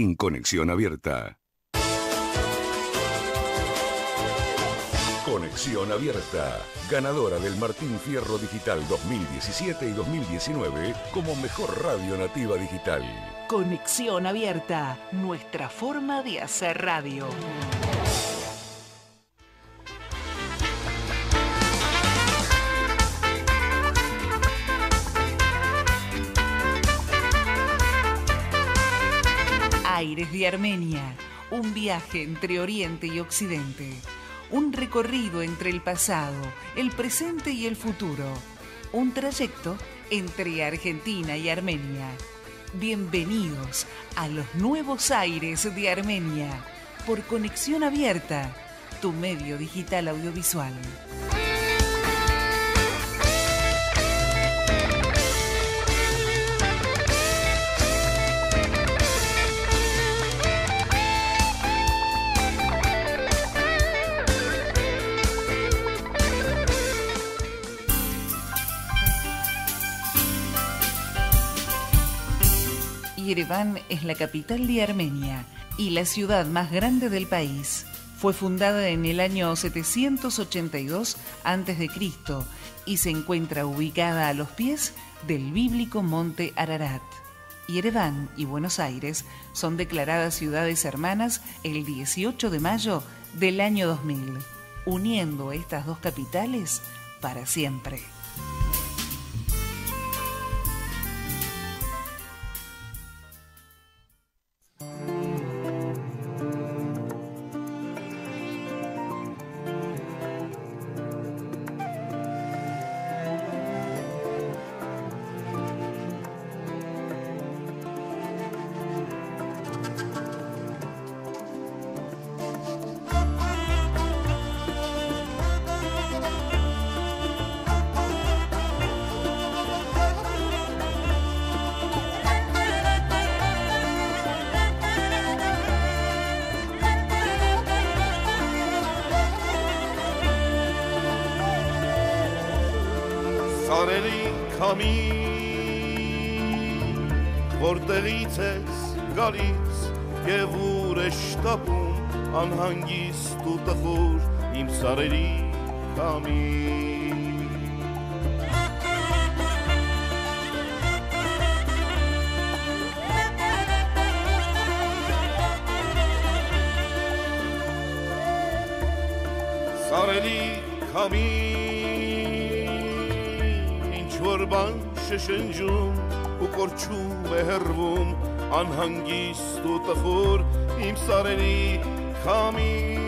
en Conexión Abierta. Conexión Abierta, ganadora del Martín Fierro Digital 2017 y 2019 como mejor radio nativa digital. Conexión Abierta, nuestra forma de hacer radio. Aires de Armenia, un viaje entre Oriente y Occidente. Un recorrido entre el pasado, el presente y el futuro. Un trayecto entre Argentina y Armenia. Bienvenidos a los nuevos aires de Armenia por Conexión Abierta, tu medio digital audiovisual. Ereván es la capital de Armenia y la ciudad más grande del país. Fue fundada en el año 782 a.C. y se encuentra ubicada a los pies del bíblico monte Ararat. Ereván y Buenos Aires son declaradas ciudades hermanas el 18 de mayo del año 2000, uniendo estas dos capitales para siempre. Անհանգիստ ու տխուր իմ սարերի կամի Սարերի կամի ինչ-որ բան շշնջում ու կորչում է հեռվում անհանգիստ ու տխուր իմ սարերի Kami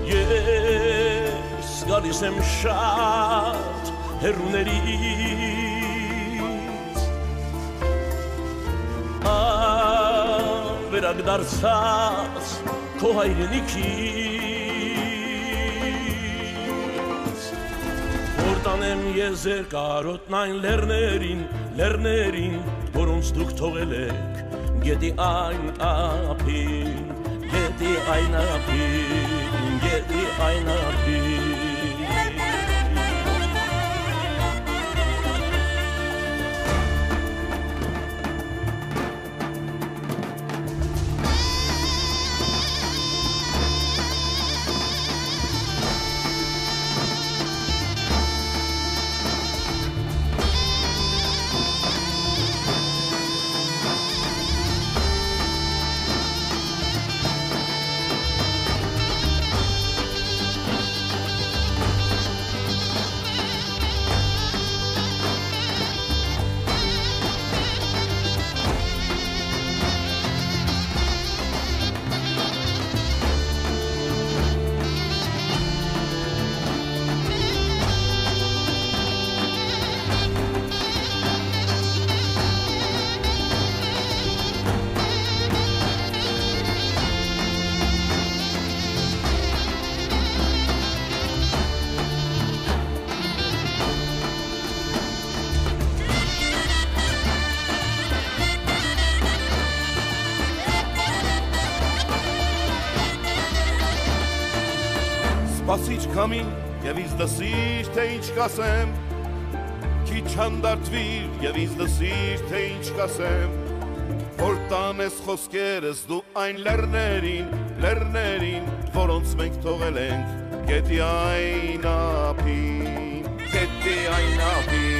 Yes, galis em shat Herunerit Verag darsas Kohayrenikit Ortanem yezer karot nain lernerin Por uns duk togelek Gedi ein apin, gedi ein apin, gedi ein apin. Սպասիչ քամի եւ ինձ դսիր թե ինչ կասեմ Ki çandart vir ja vis de sich teins kasem Voltan es khoskeres du ein lernerin vor uns mengt togelenk Get die ein pin Get die ein pin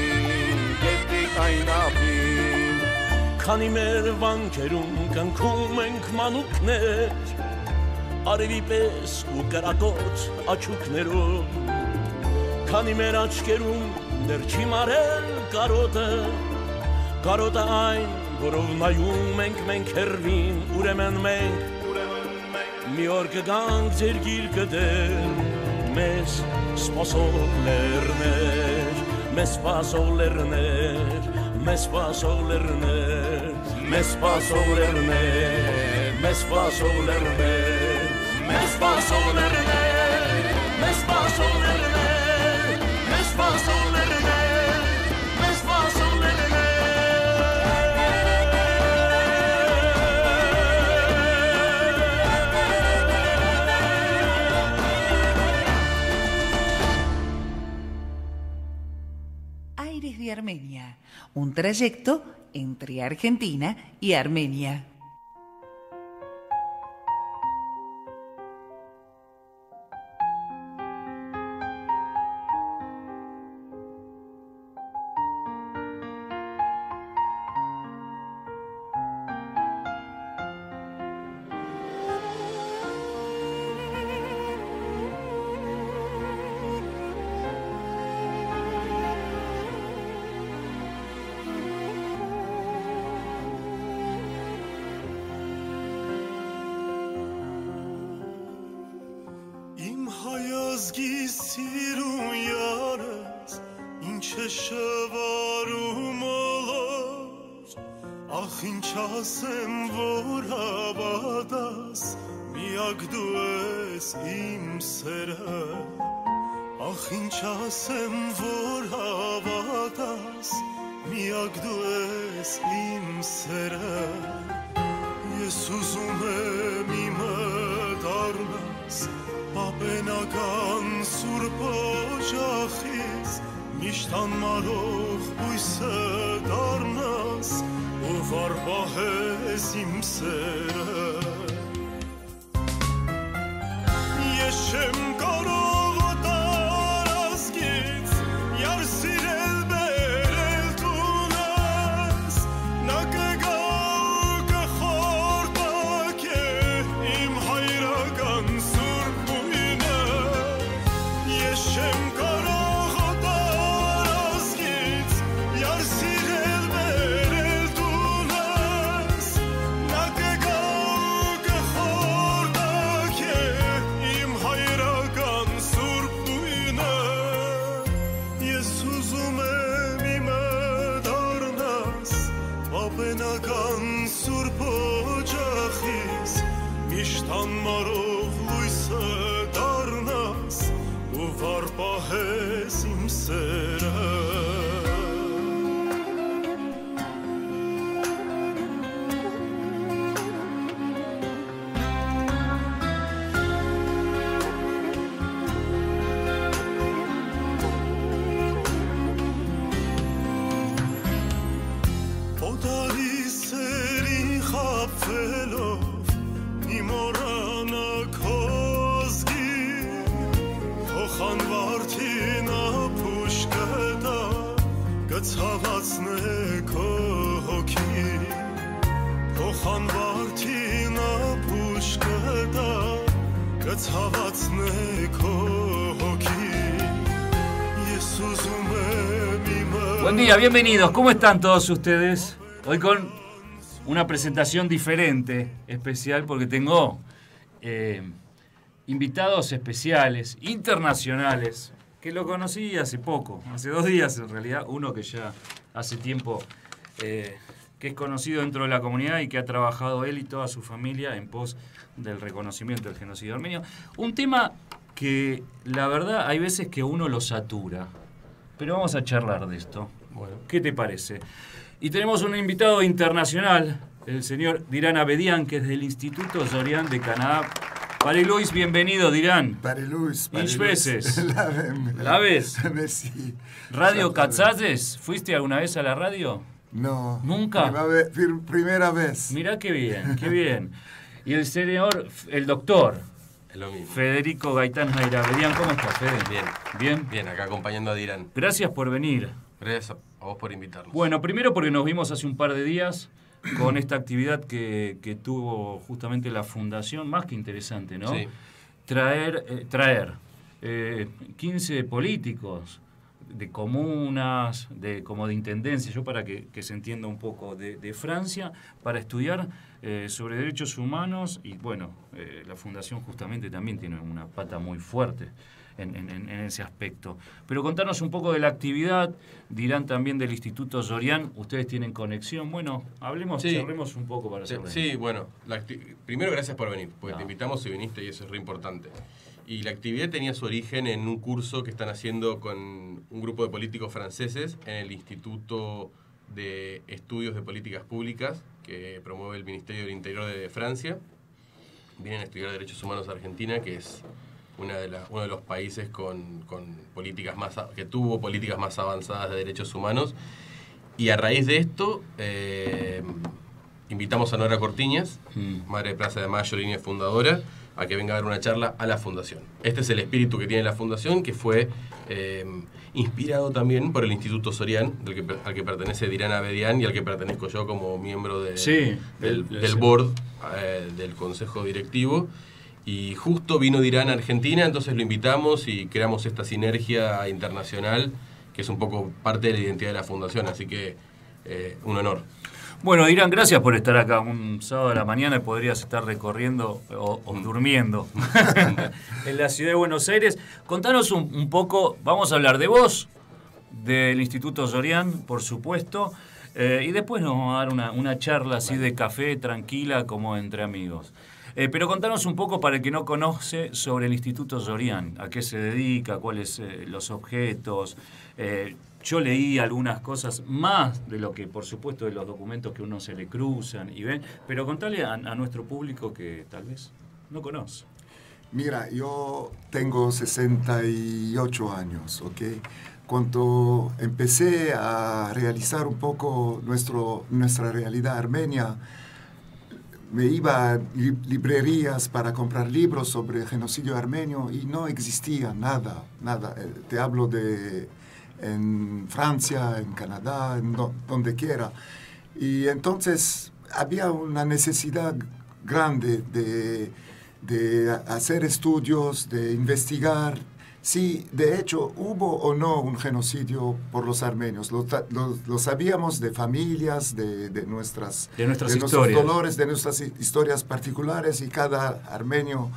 Քանի մեր վանքերում կնքում ենք մանուկներ Արևի պես ու կրակոց աչուկներով Քանի մեր աչկերում դեռ չի մարել կարոտը այն, որով նայում ենք մենք հեռվին Ուրեմն մենք մի օր կգանք ձեր գիրկը դեր Մեզ սպասող լեռներ, մեզ սպասող լեռներ Մեզ սպասող լեռներ, մեզ սպասող լեռներ, մեզ սպասող լեռներ, մեզ սպասող լեռներ, մեզ սպասող լեռներ, մեզ սպասող լեռներ, մեզ սպասող լեռներ Aires de Armenia, un trayecto entre Argentina y Armenia. Buen día, bienvenidos. ¿Cómo están todos ustedes? Hoy con una presentación diferente, especial, porque tengo invitados especiales, internacionales, que lo conocí hace poco, hace 2 días en realidad, uno que ya hace tiempo que es conocido dentro de la comunidad y que ha trabajado él y toda su familia en pos del reconocimiento del genocidio armenio. Un tema que la verdad hay veces que uno lo satura, pero vamos a charlar de esto. Bueno, ¿qué te parece? Y tenemos un invitado internacional, el señor Diran Abedian, que es del Instituto Zorian de Canadá. Pare Luis, bienvenido, Dirán. Pare Luis. Ich veces. La ves? Sí. ¿Radio Catzazes? ¿Fuiste alguna vez a la radio? No. ¿Nunca? Primera vez. Mirá qué bien, qué bien. Y el señor, el doctor Lo mismo. Federico Gaitán Jairabedian, ¿cómo estás, Fede? Bien. ¿Bien? Bien, acá acompañando a Dirán. Gracias por venir. Gracias a vos por invitarnos. Bueno, primero porque nos vimos hace un par de días con esta actividad que tuvo justamente la Fundación, más que interesante, ¿no? Sí. Traer 15 políticos de comunas, como de intendencia, yo para que se entienda un poco, de Francia, para estudiar sobre derechos humanos y bueno, la Fundación justamente también tiene una pata muy fuerte en ese aspecto. Pero contanos un poco de la actividad, dirán también del Instituto Sorian, ustedes tienen conexión, bueno, charlemos un poco para hacerlo. Sí, bueno, primero gracias por venir, porque te invitamos y viniste y eso es re importante. Y la actividad tenía su origen en un curso que están haciendo con un grupo de políticos franceses en el Instituto de Estudios de Políticas Públicas que promueve el Ministerio del Interior de Francia. Vienen a estudiar Derechos Humanos a Argentina, que es uno de los países con políticas que tuvo políticas más avanzadas de derechos humanos. Y a raíz de esto, invitamos a Nora Cortiñas, madre de Plaza de Mayo, línea fundadora, a que venga a dar una charla a la Fundación. Este es el espíritu que tiene la Fundación, que fue inspirado también por el Instituto Sorian, al que pertenece Dirán Abedian y al que pertenezco yo como miembro del board, del consejo directivo. Y justo vino Dirán a Argentina, entonces lo invitamos y creamos esta sinergia internacional, que es un poco parte de la identidad de la Fundación, así que un honor. Bueno, Dirán, gracias por estar acá un sábado de la mañana y podrías estar recorriendo o durmiendo en la ciudad de Buenos Aires. Contanos un poco, vamos a hablar de vos, del Instituto Sorian, por supuesto, y después nos vamos a dar una charla así de café, tranquila, como entre amigos. Pero contanos un poco, para el que no conoce, sobre el Instituto Sorian, a qué se dedica, cuáles los objetos. Yo leí algunas cosas más de lo que, por supuesto, de los documentos que uno se le cruzan y ven, pero contale a nuestro público que tal vez no conoce. Mira, yo tengo 68 años, ¿ok? Cuando empecé a realizar un poco nuestra realidad armenia, me iba a librerías para comprar libros sobre el genocidio armenio y no existía nada. Te hablo en Francia, en Canadá, donde quiera. Y entonces había una necesidad grande de hacer estudios, de investigar si de hecho hubo o no un genocidio por los armenios. Lo sabíamos de familias, de nuestros dolores, de nuestras historias particulares, y cada armenio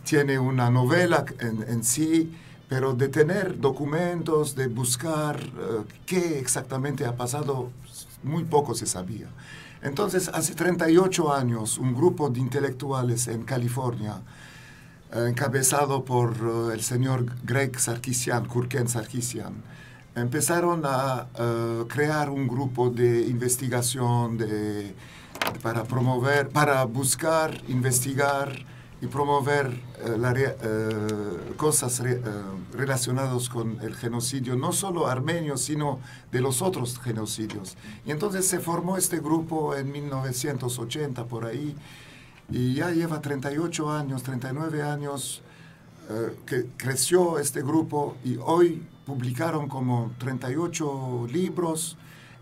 tiene una novela en sí, pero de tener documentos, de buscar qué exactamente ha pasado, muy poco se sabía. Entonces, hace 38 años, un grupo de intelectuales en California, encabezado por el señor Gurken Sarkisian, empezaron a crear un grupo de investigación para buscar, investigar y promover cosas relacionadas con el genocidio, no solo armenio, sino de los otros genocidios. Y entonces se formó este grupo en 1980, por ahí, y ya lleva 38 años, 39 años que creció este grupo, y hoy publicaron como 38 libros,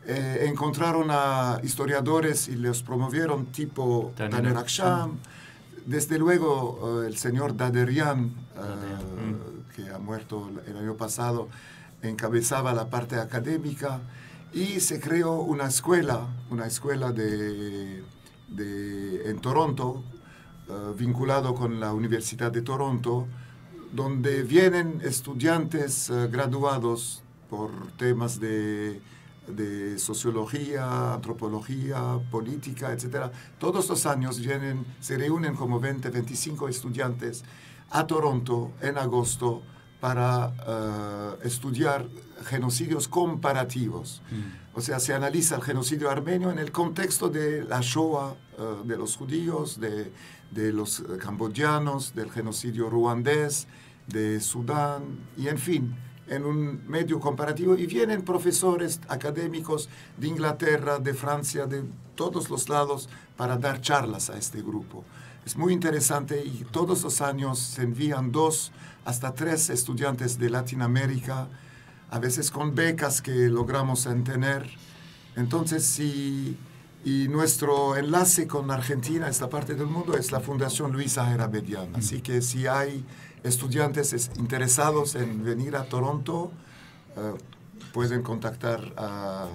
encontraron a historiadores y los promovieron, tipo Taner Aksham. Desde luego, el señor Daderian, que ha muerto el año pasado, encabezaba la parte académica, y se creó una escuela en Toronto, vinculado con la Universidad de Toronto, donde vienen estudiantes graduados por temas de sociología, antropología, política, etc. Todos los años se reúnen como 20, 25 estudiantes a Toronto en agosto para estudiar genocidios comparativos. O sea, se analiza el genocidio armenio en el contexto de la Shoah, de los judíos, de los camboyanos, del genocidio ruandés, de Sudán, y en fin, en un medio comparativo. Y vienen profesores académicos de Inglaterra, de Francia, de todos los lados, para dar charlas a este grupo. Es muy interesante y todos los años se envían 2 hasta 3 estudiantes de Latinoamérica, a veces con becas que logramos tener. Entonces, y nuestro enlace con Argentina, esta parte del mundo, es la Fundación Luisa Herabedian. Así que si hay estudiantes interesados en venir a Toronto, pueden contactar a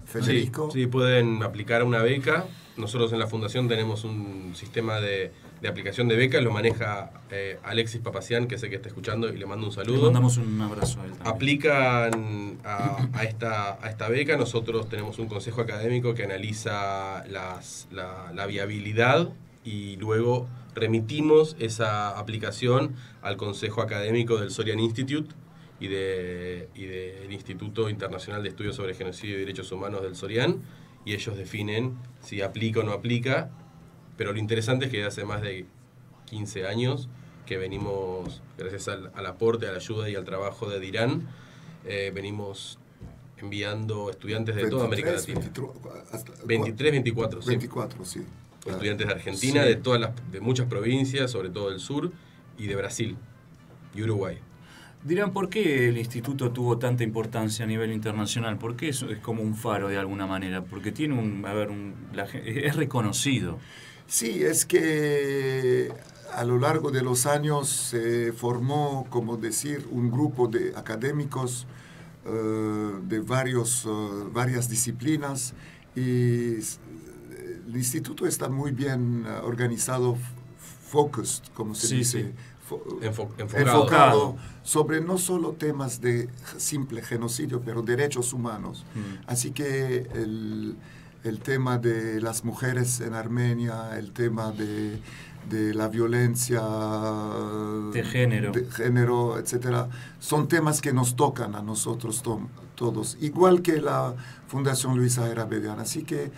Federico. Sí, pueden aplicar una beca. Nosotros en la Fundación tenemos un sistema de aplicación de becas, lo maneja Alexis Papacián, que sé que está escuchando, y le mando un saludo. Le mandamos un abrazo a él también. Aplican a esta beca. Nosotros tenemos un consejo académico que analiza la viabilidad y luego remitimos esa aplicación al consejo académico del Sorian Institute y del Instituto Internacional de Estudios sobre Genocidio y Derechos Humanos del Sorian, y ellos definen si aplica o no aplica. Pero lo interesante es que hace más de 15 años que venimos, gracias al aporte, a la ayuda y al trabajo de Dirán, venimos enviando estudiantes de toda América Latina. 23, 24, sí. 24, sí. Estudiantes de Argentina, Sí. de muchas provincias, sobre todo del sur, y de Brasil y Uruguay. Dirán, ¿por qué el instituto tuvo tanta importancia a nivel internacional? ¿Por qué eso es como un faro de alguna manera? Porque tiene es reconocido. Sí, es que a lo largo de los años se formó, como decir, un grupo de académicos de varias disciplinas, y el instituto está muy bien organizado, focused, como se dice. Sí. Enfocado sobre no solo temas de simple genocidio, pero derechos humanos. Así que el tema de las mujeres en Armenia, el tema de la violencia de género, etcétera, son temas que nos tocan a nosotros todos, igual que la Fundación Luisa Herabedian. Así que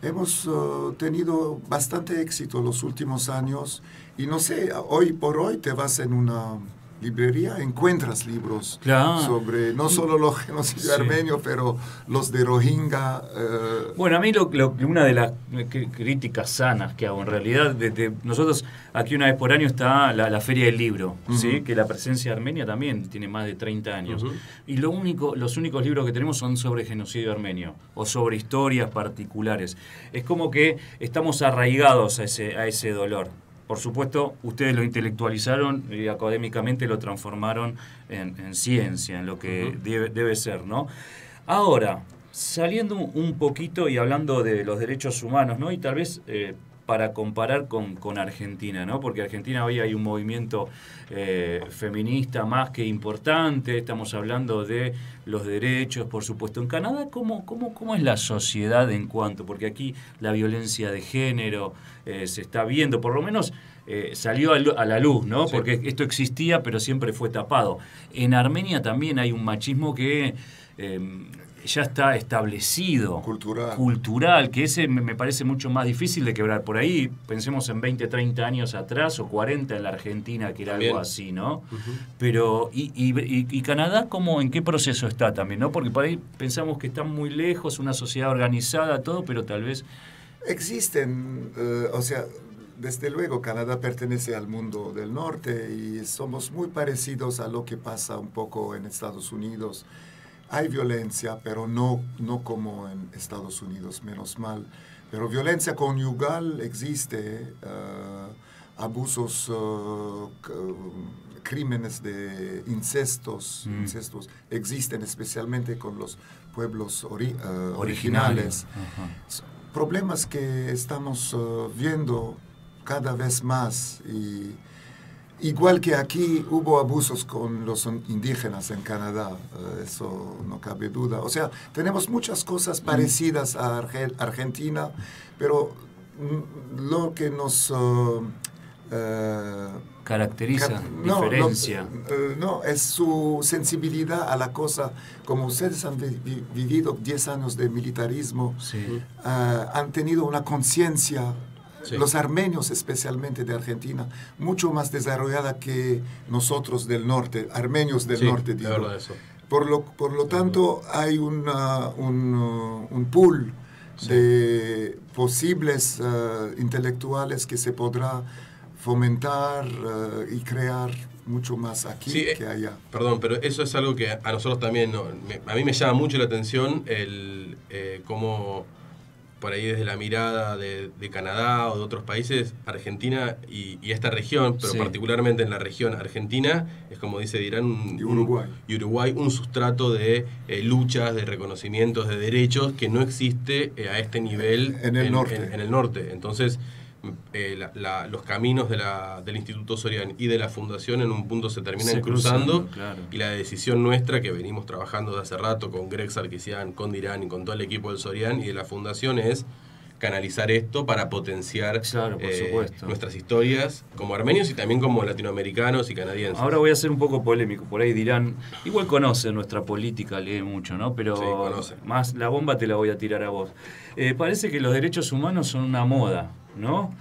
hemos tenido bastante éxito los últimos años, y no sé, hoy por hoy te vas en una librería, encuentras libros sobre no solo los genocidios armenios, pero los de Rohingya. Bueno, a mí una de las críticas sanas que hago, en realidad, nosotros aquí una vez por año está la Feria del Libro, ¿sí? Que la presencia armenia también tiene más de 30 años. Y los únicos libros que tenemos son sobre genocidio armenio o sobre historias particulares. Es como que estamos arraigados a ese dolor. Por supuesto, ustedes lo intelectualizaron y académicamente lo transformaron en ciencia, en lo que debe ser, ¿no? Ahora, saliendo un poquito y hablando de los derechos humanos, ¿no? Y tal vez para comparar con Argentina, ¿no? Porque Argentina hoy hay un movimiento feminista más que importante, estamos hablando de los derechos, por supuesto. En Canadá, ¿cómo es la sociedad en cuanto? Porque aquí la violencia de género se está viendo, por lo menos salió a la luz, ¿no? Sí. Porque esto existía, pero siempre fue tapado. En Armenia también hay un machismo que ya está establecido, cultural, que ese me parece mucho más difícil de quebrar. Por ahí, pensemos en 20, 30 años atrás, o 40 en la Argentina, que era algo así, ¿no? Pero, y Canadá, ¿en qué proceso está también, no? Porque por ahí pensamos que está muy lejos, una sociedad organizada, todo, pero tal vez... Existen, desde luego Canadá pertenece al mundo del norte y somos muy parecidos a lo que pasa un poco en Estados Unidos. Hay violencia, pero no como en Estados Unidos, menos mal. Pero violencia conyugal existe, abusos, crímenes de incestos existen, especialmente con los pueblos originales. Problemas que estamos viendo cada vez más, y igual que aquí hubo abusos con los indígenas en Canadá, eso no cabe duda. O sea, tenemos muchas cosas parecidas a Argentina, pero lo que nos caracteriza, diferencia. No, es su sensibilidad a la cosa. Como ustedes han vivido 10 años de militarismo, Sí. Han tenido una conciencia, Sí. los armenios especialmente de Argentina, mucho más desarrollada que nosotros del norte, armenios del Sí, norte, es digo. verdad eso. Por lo tanto, hay un pool de posibles intelectuales que se podrá fomentar y crear mucho más aquí Sí, que allá. Perdón, pero eso es algo que a nosotros también, a mí me llama mucho la atención el cómo por ahí desde la mirada de Canadá o de otros países, Argentina y esta región, pero Sí. particularmente en la región Argentina, es como dice Dirán, Y Uruguay. Uruguay, un sustrato de luchas, de reconocimientos, de derechos que no existe a este nivel En el norte. en el norte. Entonces, los caminos del Instituto Sorian y de la Fundación en un punto se terminan Se cruzando, claro. y la decisión nuestra que venimos trabajando de hace rato con Greg Sarkisian, con Dirán y con todo el equipo del Sorian y de la Fundación es canalizar esto para potenciar Claro, por supuesto. nuestras historias como armenios y también como latinoamericanos y canadienses. Ahora voy a ser un poco polémico, por ahí dirán, igual conoce nuestra política, lee mucho, ¿no? Pero Sí, conoce. más la bomba te la voy a tirar a vos. Parece que los derechos humanos son una moda, ¿no?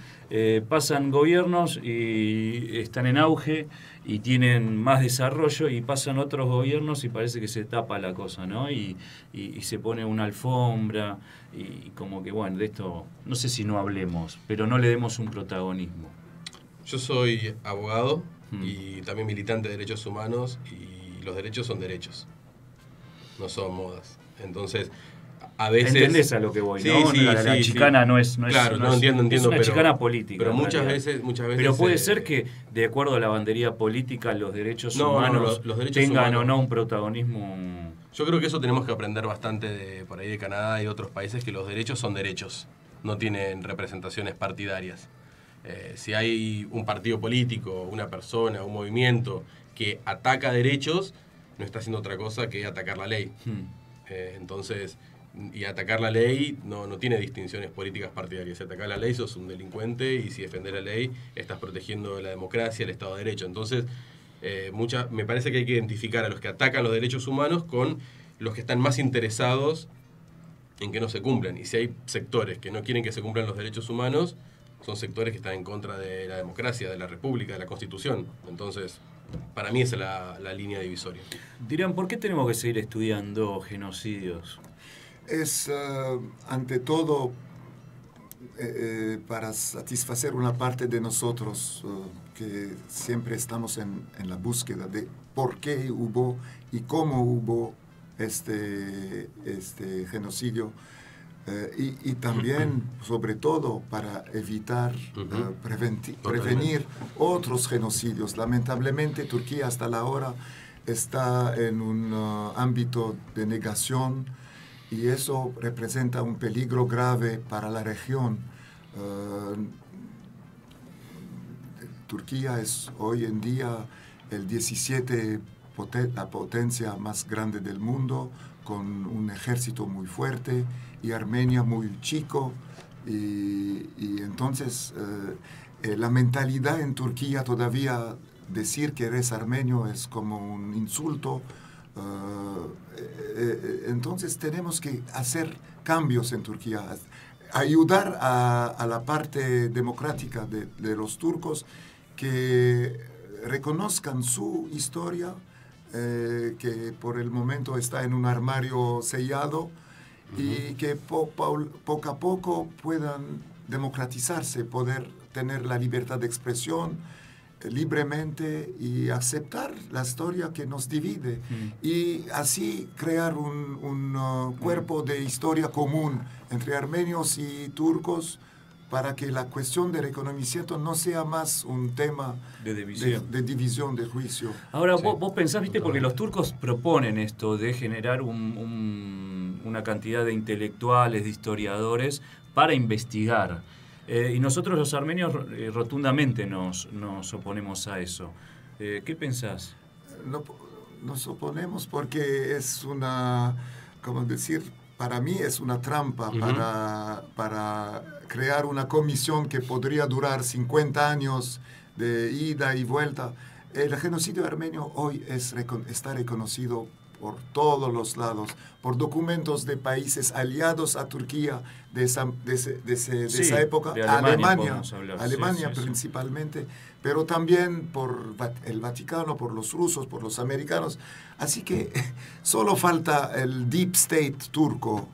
Pasan gobiernos y están en auge y tienen más desarrollo, y pasan otros gobiernos y parece que se tapa la cosa, ¿no? Y se pone una alfombra y como que, bueno, de esto no sé si no hablemos, pero no le demos un protagonismo. Yo soy abogado Mm. y también militante de derechos humanos, y los derechos son derechos, no son modas. Entonces, a veces... ¿Entendés a lo que voy? Sí, ¿no? sí, la sí, chicana sí. no es... Claro, no es- entiendo, es una pero... chicana política. Pero en muchas realidad. veces... Pero puede ser que, de acuerdo a la bandería política, los derechos No, no, humanos los derechos tengan humanos- o no un protagonismo... Yo creo que eso tenemos que aprender bastante por ahí de Canadá y de otros países, que los derechos son derechos, no tienen representaciones partidarias. Si hay un partido político, una persona, un movimiento que ataca derechos, no está haciendo otra cosa que atacar la ley. Entonces, y atacar la ley no tiene distinciones políticas partidarias. Si atacás la ley sos un delincuente, y si defendés la ley estás protegiendo la democracia, el Estado de Derecho. Entonces, me parece que hay que identificar a los que atacan los derechos humanos con los que están más interesados en que no se cumplan. Y si hay sectores que no quieren que se cumplan los derechos humanos, son sectores que están en contra de la democracia, de la república, de la Constitución. Entonces, para mí esa es la línea divisoria. Dirán, ¿por qué tenemos que seguir estudiando genocidios? Es, ante todo, para satisfacer una parte de nosotros que siempre estamos en la búsqueda de por qué hubo y cómo hubo este genocidio, y también, sobre todo, para evitar, prevenir otros genocidios. Lamentablemente, Turquía hasta la hora está en un ámbito de negación, y eso representa un peligro grave para la región. Turquía es hoy en día el 17 la potencia más grande del mundo, con un ejército muy fuerte, y Armenia muy chico, y entonces la mentalidad en Turquía todavía, decir que eres armenio es como un insulto. Entonces tenemos que hacer cambios en Turquía, ayudar a la parte democrática de los turcos, que reconozcan su historia, que por el momento está en un armario sellado, y que poco a poco puedan democratizarse, poder tener la libertad de expresión libremente y aceptar la historia que nos divide, y así crear un cuerpo de historia común entre armenios y turcos, para que la cuestión del reconocimiento no sea más un tema De división. de división, de juicio. Ahora, Sí, vos pensás, viste, porque los turcos proponen esto de generar una cantidad de intelectuales, de historiadores, para investigar. Y nosotros los armenios rotundamente nos oponemos a eso. ¿Qué pensás? No, nos oponemos porque es una, ¿cómo decir? Para mí es una trampa para crear una comisión que podría durar 50 años de ida y vuelta. El genocidio armenio hoy está reconocido por todos los lados, por documentos de países aliados a Turquía de esa época, de Alemania principalmente, pero también por el Vaticano, por los rusos, por los americanos. Así que solo falta el deep state turco,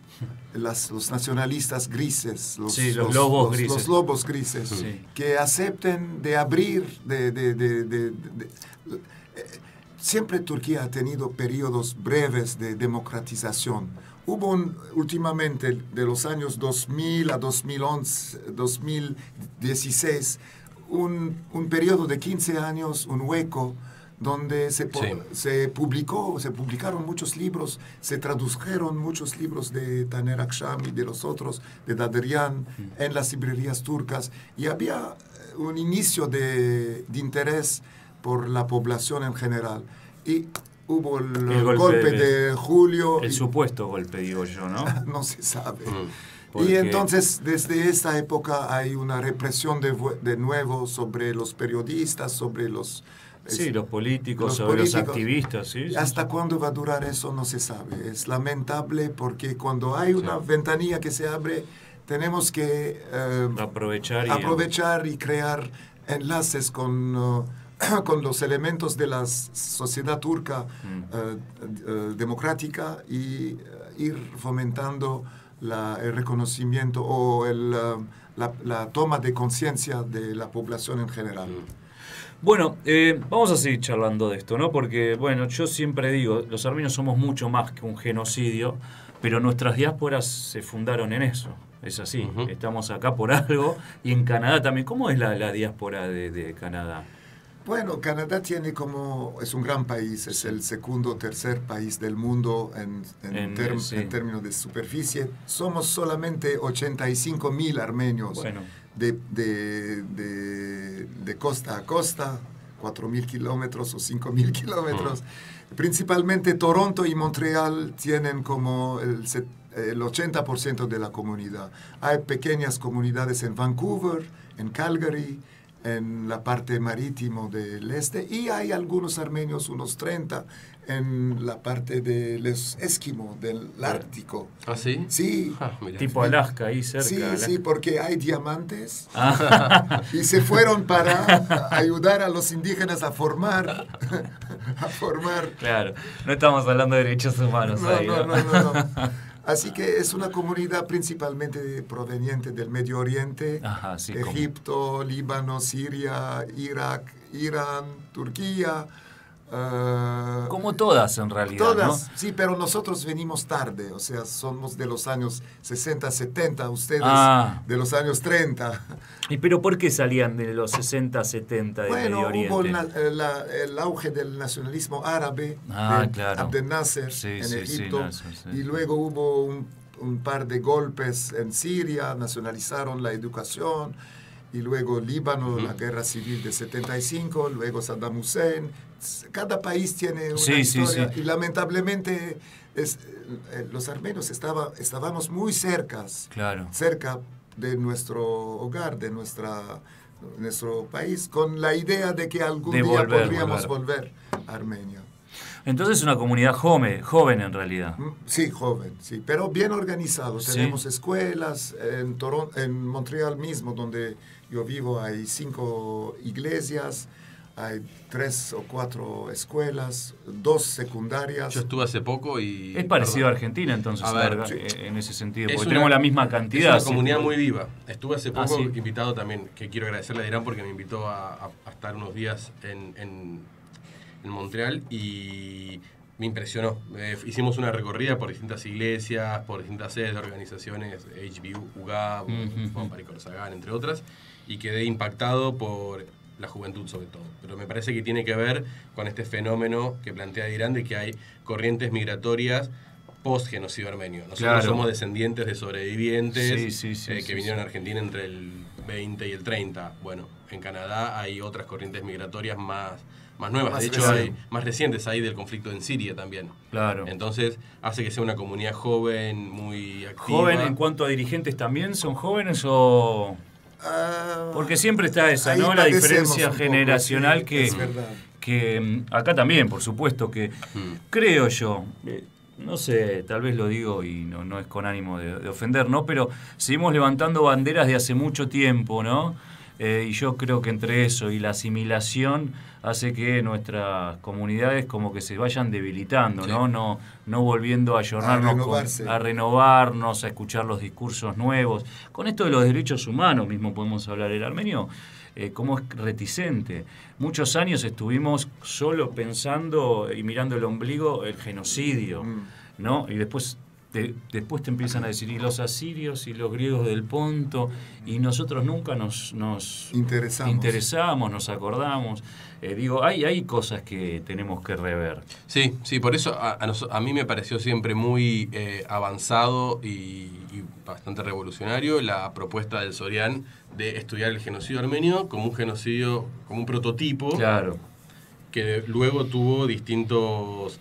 los nacionalistas grises, los lobos grises, que acepten de abrir, siempre Turquía ha tenido periodos breves de democratización. Hubo últimamente, de los años 2000 a 2011, 2016, un periodo de 15 años, un hueco, donde se publicaron muchos libros, se tradujeron muchos libros de Taner Akşam y de los otros, de Dadrian, en las librerías turcas, y había un inicio de interés por la población en general. Y hubo el golpe de julio. El supuesto golpe, digo yo, ¿no? No se sabe. Y entonces, desde esta época hay una represión de nuevo sobre los periodistas, sobre los políticos, sobre los activistas. ¿Hasta cuándo va a durar eso? No se sabe. Es lamentable porque cuando hay una ventanilla que se abre, tenemos que aprovechar y crear enlaces con los elementos de la sociedad turca democrática y ir fomentando el reconocimiento o la toma de conciencia de la población en general. Bueno, vamos a seguir charlando de esto, ¿no? Porque, bueno, yo siempre digo, los armenios somos mucho más que un genocidio, pero nuestras diásporas se fundaron en eso. Es así, estamos acá por algo, y en Canadá también. ¿Cómo es la diáspora de Canadá? Bueno, Canadá es un gran país, es el segundo o tercer país del mundo en términos de superficie. Somos solamente 85,000 armenios de costa a costa, 4,000 kilómetros o 5,000 kilómetros. Principalmente Toronto y Montreal tienen como el 80% de la comunidad. Hay pequeñas comunidades en Vancouver, en Calgary, en la parte marítima del este, y hay algunos armenios, unos 30, en la parte de los Esquimos, del Ártico. ¿Ah, sí? Sí. Tipo Alaska, ahí cerca. Sí, sí, porque hay diamantes y se fueron para ayudar a los indígenas a formar. Claro, no estamos hablando de derechos humanos ahí. No. Así que es una comunidad principalmente proveniente del Medio Oriente, Egipto, Líbano, Siria, Irak, Irán, Turquía. Como todas en realidad, todas, ¿no? Sí, pero nosotros venimos tarde, o sea, somos de los años 60, 70, ustedes de los años 30. ¿Y pero por qué salían de los 60, 70 de Medio Oriente? Hubo el auge del nacionalismo árabe, de Abdel Nasser en Egipto, y luego hubo un par de golpes en Siria, nacionalizaron la educación, y luego Líbano, la guerra civil de 75, luego Saddam Hussein. Cada país tiene una historia, y lamentablemente los armenios estábamos muy cerca de nuestro hogar, de nuestro país, con la idea de que algún día podríamos volver a Armenia. Entonces es una comunidad joven en realidad. Sí, joven, sí, pero bien organizado. Tenemos escuelas, en Montreal mismo, donde yo vivo, hay 5 iglesias, hay 3 o 4 escuelas, 2 secundarias. Yo estuve hace poco y... Es parecido a Argentina, entonces, en ese sentido, porque tenemos la misma cantidad. Es una comunidad muy viva. Estuve hace poco invitado también, que quiero agradecerle a Irán porque me invitó a estar unos días en Montreal y me impresionó. Hicimos una recorrida por distintas iglesias, por distintas sedes de organizaciones, HBU, UGAB, Juan Parico Sagan, entre otras, y quedé impactado por la juventud sobre todo. Pero me parece que tiene que ver con este fenómeno que plantea Irán de que hay corrientes migratorias post-genocidio armenio. Nosotros somos descendientes de sobrevivientes que vinieron a Argentina entre el 20 y el 30. Bueno, en Canadá hay otras corrientes migratorias más nuevas. De hecho, hay más recientes ahí del conflicto en Siria también. Claro. Entonces, hace que sea una comunidad joven, muy activa. ¿Joven en cuanto a dirigentes también? ¿Son jóvenes o...? Porque siempre está esa, ahí ¿no? La padecemos diferencia un poco, generacional sí, que, es verdad. que acá también, por supuesto, que creo yo, no sé, tal vez lo digo y no es con ánimo de ofender, ¿no? Pero seguimos levantando banderas de hace mucho tiempo, ¿no? Y yo creo que entre eso y la asimilación hace que nuestras comunidades como que se vayan debilitando, Sí. ¿no? No volviendo a ayornarnos, a renovarnos, a escuchar los discursos nuevos. Con esto de los derechos humanos mismo podemos hablar. El armenio, como es reticente. Muchos años estuvimos solo pensando y mirando el ombligo el genocidio, ¿no? Y después te empiezan a decir, y los asirios y los griegos del Ponto, y nosotros nunca nos interesamos, nos acordamos. Hay cosas que tenemos que rever. Sí, por eso a mí me pareció siempre muy avanzado y bastante revolucionario la propuesta del Sorián de estudiar el genocidio armenio como un genocidio, como un prototipo. Claro. Que luego tuvo distintos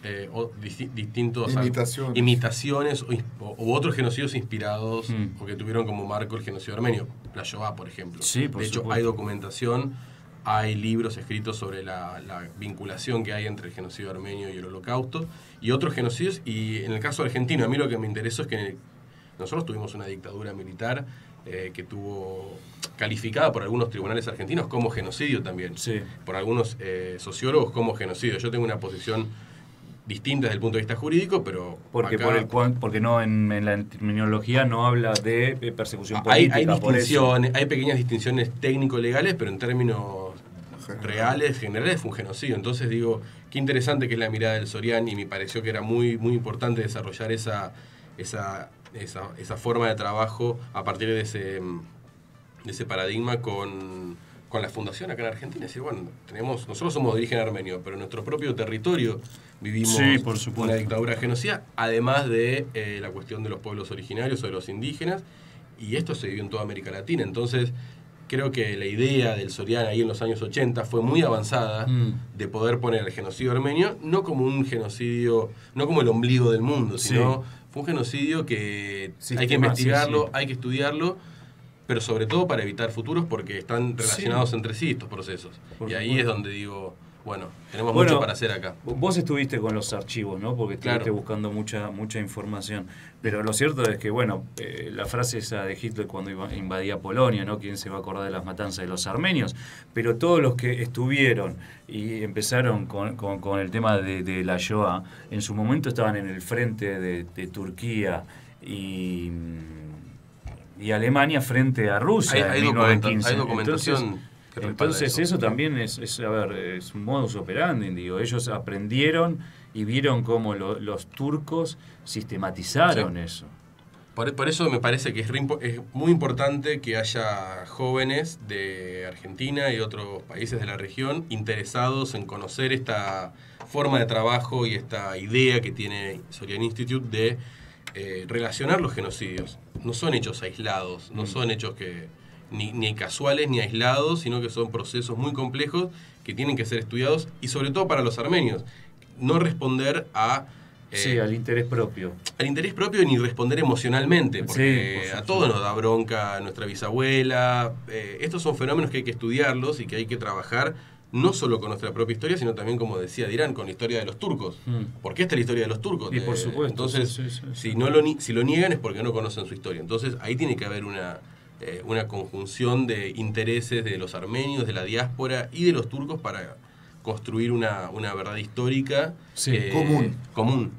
imitaciones u otros genocidios inspirados o que tuvieron como marco el genocidio armenio. La Shoah, por ejemplo. Sí, por de hecho, supuesto. hay documentación, hay libros escritos sobre la vinculación que hay entre el genocidio armenio y el holocausto y otros genocidios. Y en el caso argentino, a mí lo que me interesó es que nosotros tuvimos una dictadura militar que tuvo calificada por algunos tribunales argentinos como genocidio también, sí. Por algunos sociólogos como genocidio. Yo tengo una posición distinta desde el punto de vista jurídico, pero porque acá, porque no en la terminología no habla de persecución política. Hay distinciones, hay pequeñas distinciones técnico-legales, pero en términos reales, generales, fue un genocidio. Entonces digo, qué interesante que es la mirada del Sorián, y me pareció que era muy, muy importante desarrollar esa forma de trabajo a partir de ese paradigma con la fundación acá en Argentina. Es decir, bueno, nosotros somos de origen armenio, pero en nuestro propio territorio vivimos una dictadura genocida, además de la cuestión de los pueblos originarios o de los indígenas, y esto se vivió en toda América Latina. Entonces creo que la idea del Sorián ahí en los años 80 fue muy avanzada, de poder poner el genocidio armenio no como un genocidio, no como el ombligo del mundo, sino fue un genocidio que hay que investigarlo, hay que estudiarlo, pero sobre todo para evitar futuros, porque están relacionados entre sí estos procesos. Y ahí es donde digo, bueno, tenemos mucho para hacer acá. Vos estuviste con los archivos, ¿no? Porque estuviste buscando mucha información. Pero lo cierto es que, bueno, la frase esa de Hitler cuando invadía Polonia, ¿no? ¿Quién se va a acordar de las matanzas de los armenios? Pero todos los que estuvieron y empezaron con el tema de la Shoah, en su momento estaban en el frente de Turquía y Alemania frente a Rusia en 1915. Hay documentación. Entonces eso también es un modus operandi, digo. Ellos aprendieron y vieron cómo los turcos sistematizaron eso. Por eso me parece que es muy importante que haya jóvenes de Argentina y otros países de la región interesados en conocer esta forma de trabajo y esta idea que tiene Sorian Institute de relacionar los genocidios. No son hechos aislados, no son hechos que ni casuales ni aislados, sino que son procesos muy complejos que tienen que ser estudiados, y sobre todo para los armenios, no responder al interés propio. Al interés propio, ni responder emocionalmente, porque a todos nos da bronca nuestra bisabuela. Estos son fenómenos que hay que estudiarlos y que hay que trabajar no solo con nuestra propia historia, sino también, como decía Dirán, con la historia de los turcos. Porque esta es la historia de los turcos. Y por supuesto. Entonces, si lo niegan es porque no conocen su historia. Entonces, ahí tiene que haber una conjunción de intereses de los armenios, de la diáspora y de los turcos para construir una verdad histórica común,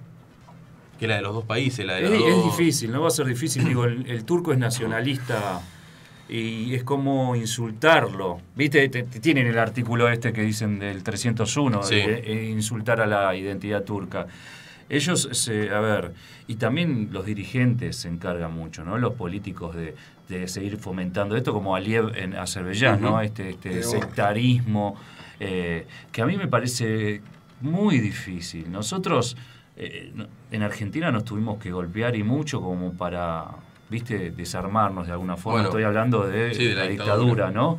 que es la de los dos países. Es difícil, no va a ser difícil. Digo, el turco es nacionalista y es como insultarlo. ¿Viste? Tienen el artículo este que dicen del 301, de insultar a la identidad turca. Ellos, y también los dirigentes se encargan mucho, ¿no? Los políticos de seguir fomentando esto, como Aliyev en Azerbaiyán, ¿no? Este sectarismo, que a mí me parece muy difícil. Nosotros en Argentina nos tuvimos que golpear y mucho como para, desarmarnos de alguna forma. Estoy hablando de la dictadura, ¿no?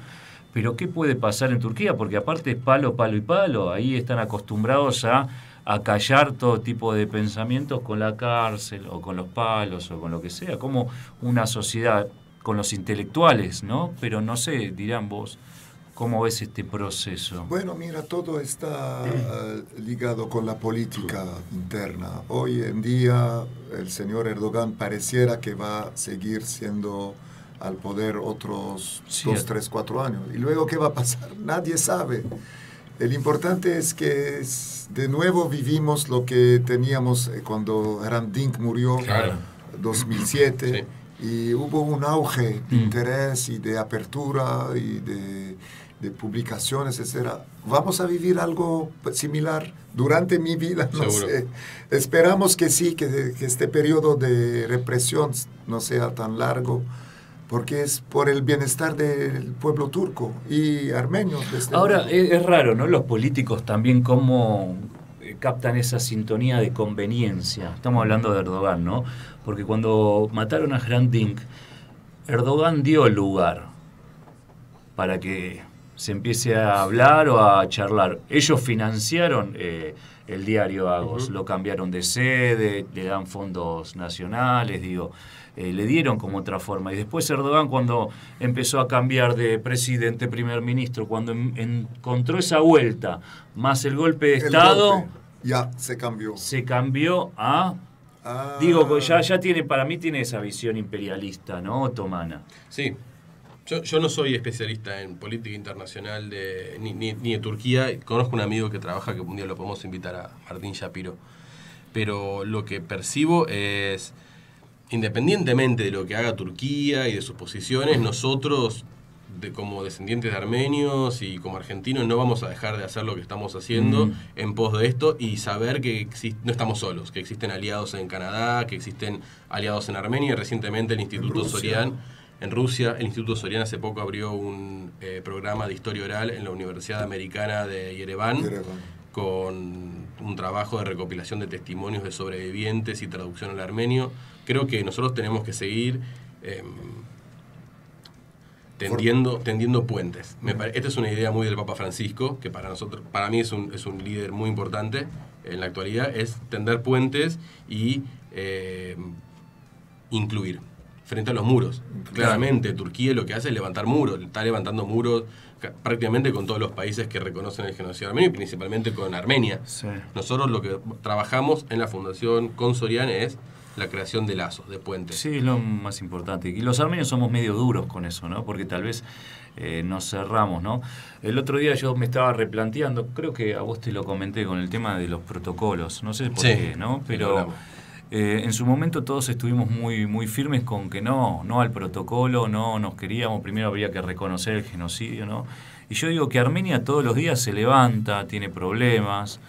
Pero ¿qué puede pasar en Turquía? Porque aparte es palo, palo y palo. Ahí están acostumbrados a callar todo tipo de pensamientos con la cárcel o con los palos o con lo que sea. Como una sociedad con los intelectuales, ¿no? Pero no sé, dirán vos, ¿cómo ves este proceso? Bueno, mira, todo está ligado con la política interna. Hoy en día el señor Erdogan pareciera que va a seguir siendo al poder otros 2, 3, 4 años. ¿Y luego qué va a pasar? Nadie sabe. El importante es que de nuevo vivimos lo que teníamos cuando Hrant Dink murió, claro, 2007, sí. Y hubo un auge de interés y de apertura y de publicaciones, etc. ¿Vamos a vivir algo similar durante mi vida? No Seguro. sé. Esperamos que sí, que este periodo de represión no sea tan largo, porque es por el bienestar del pueblo turco y armenio. Ahora, es raro, ¿no? Los políticos también cómo captan esa sintonía de conveniencia. Estamos hablando de Erdogan, ¿no? Porque cuando mataron a Hrant Dink, Erdogan dio el lugar para que se empiece a hablar o a charlar. Ellos financiaron el diario Agos, lo cambiaron de sede, le dan fondos nacionales, digo, le dieron como otra forma. Y después Erdogan, cuando empezó a cambiar de presidente, primer ministro, cuando encontró esa vuelta, más el golpe de Estado, golpe, ya se cambió. Se cambió a... Digo, ya tiene, para mí tiene esa visión imperialista, ¿no? Otomana. Sí. Yo no soy especialista en política internacional ni de Turquía. Conozco un amigo que trabaja, que un día lo podemos invitar, a Martín Shapiro. Pero lo que percibo es, independientemente de lo que haga Turquía y de sus posiciones, nosotros, como descendientes de armenios y como argentinos, no vamos a dejar de hacer lo que estamos haciendo en pos de esto, y saber que no estamos solos, que existen aliados en Canadá, que existen aliados en Armenia. Recientemente el Instituto Sorian, en Rusia, el Instituto Sorian hace poco abrió un programa de historia oral en la Universidad Americana de Yerevan, con un trabajo de recopilación de testimonios de sobrevivientes y traducción al armenio. Creo que nosotros tenemos que seguir tendiendo puentes. Esta es una idea muy del Papa Francisco, que para mí es un líder muy importante en la actualidad, es tender puentes y incluir frente a los muros. Claramente Turquía lo que hace es levantar muros, está levantando muros prácticamente con todos los países que reconocen el genocidio armenio, y principalmente con Armenia. Sí. Nosotros lo que trabajamos en la Fundación con Sorian es la creación de lazos, de puentes. Sí, es lo más importante. Y los armenios somos medio duros con eso, ¿no? Porque tal vez nos cerramos, ¿no? El otro día yo me estaba replanteando, creo que a vos te lo comenté, con el tema de los protocolos. No sé por qué, ¿no? Pero en su momento todos estuvimos muy firmes con que no al protocolo, no nos queríamos. Primero habría que reconocer el genocidio, ¿no? Y yo digo que Armenia todos los días se levanta, tiene problemas.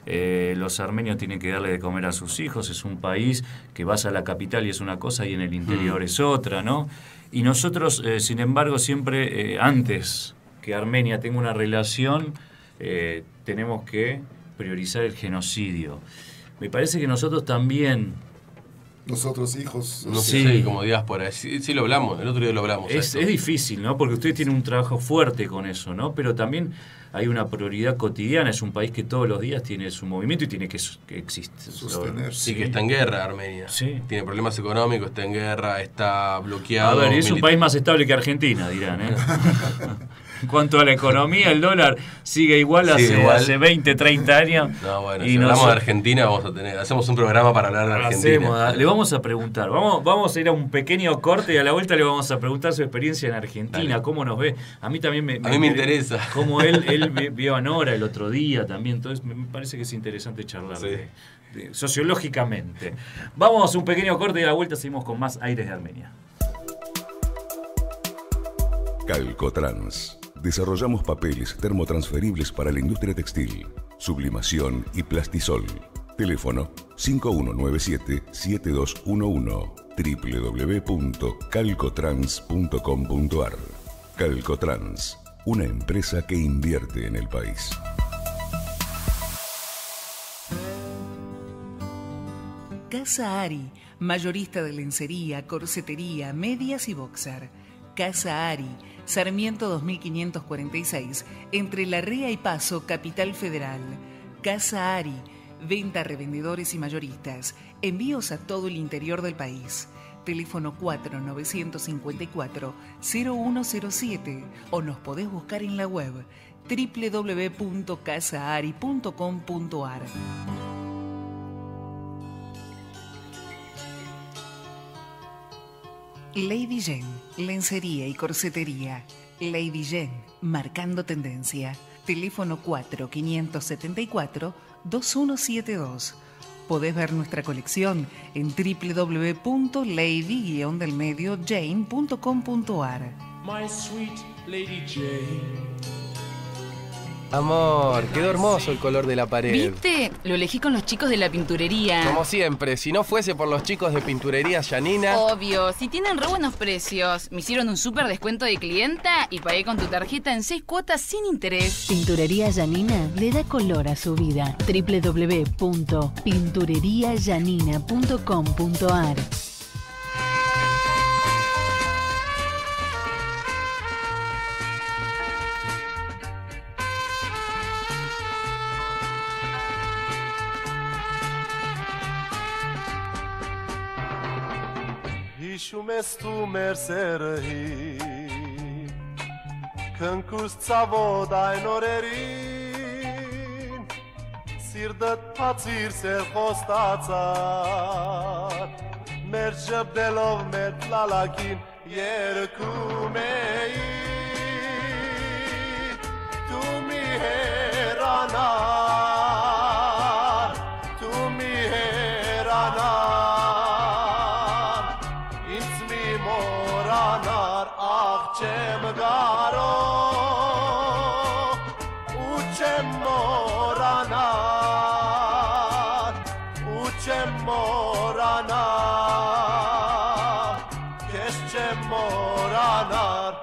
Los armenios tienen que darle de comer a sus hijos. Es un país que vas a la capital y es una cosa y en el interior es otra, ¿no? Y nosotros, sin embargo, siempre antes que Armenia tenga una relación, tenemos que priorizar el genocidio. Me parece que nosotros también... Nosotros hijos... No sé, como diáspora. Sí lo hablamos, el otro día lo hablamos. Es difícil, ¿no? Porque ustedes tienen un trabajo fuerte con eso, ¿no? Pero también hay una prioridad cotidiana. Es un país que todos los días tiene su movimiento y tiene que existir. Sostener. Sí, que está en guerra Armenia. Sí. Tiene problemas económicos, está en guerra, está bloqueado. A ver, es un país más estable que Argentina, dirán, ¿eh? En cuanto a la economía, el dólar sigue igual hace 20, 30 años. No, bueno, si hablamos de Argentina, hacemos un programa para hablar de Argentina. Le vamos a preguntar, vamos a ir a un pequeño corte y a la vuelta le vamos a preguntar su experiencia en Argentina. Dale. Cómo nos ve. A mí también me interesa. Como él vio a Nora el otro día también, entonces me parece que es interesante charlar sociológicamente. Vamos a un pequeño corte y a la vuelta seguimos con más Aires de Armenia. Calcotrans. Desarrollamos papeles termotransferibles para la industria textil, sublimación y plastisol. Teléfono 5197-7211 www.calcotrans.com.ar. Calcotrans, una empresa que invierte en el país. Casa Ari, mayorista de lencería, corsetería, medias y boxer. Casa Ari, Sarmiento 2546, entre Larrea y Paso, Capital Federal. Casa Ari, venta a revendedores y mayoristas, envíos a todo el interior del país. teléfono 4954-0107 o nos podés buscar en la web www.casaari.com.ar. Lady Jane, lencería y corsetería. Lady Jane, marcando tendencia. Teléfono 4574-2172. Podés ver nuestra colección en www.lady-jane.com.ar. My sweet Lady Jane. Amor, quedó hermoso el color de la pared. ¿Viste? Lo elegí con los chicos de la pinturería. Como siempre, si no fuese por los chicos de Pinturería Yanina... Obvio, si tienen re buenos precios. Me hicieron un súper descuento de clienta y pagué con tu tarjeta en 6 cuotas sin interés. Pinturería Yanina le da color a su vida. www.pintureriayanina.com.ar. Shumestu merserhi Kënkus cavod ajn orerin Sirdët pacir se khostacat Mergjëb delov me t'lalakin Jerë kumei Tu mi heranar Tu mi heranar Qem garo U qem moranar U qem moranar Kesh qem moranar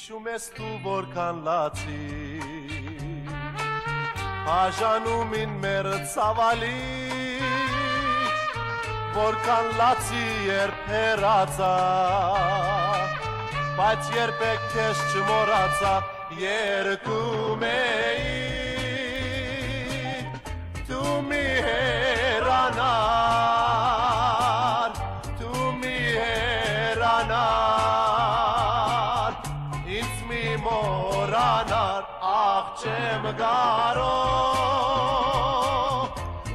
Shumestu vorkan laci Ajanumin merët savali Vorkan laci peraca Bajt pe kesh që moraca Jerë kumei Tu mi heranar Tu mi heranar Moranar, qem garo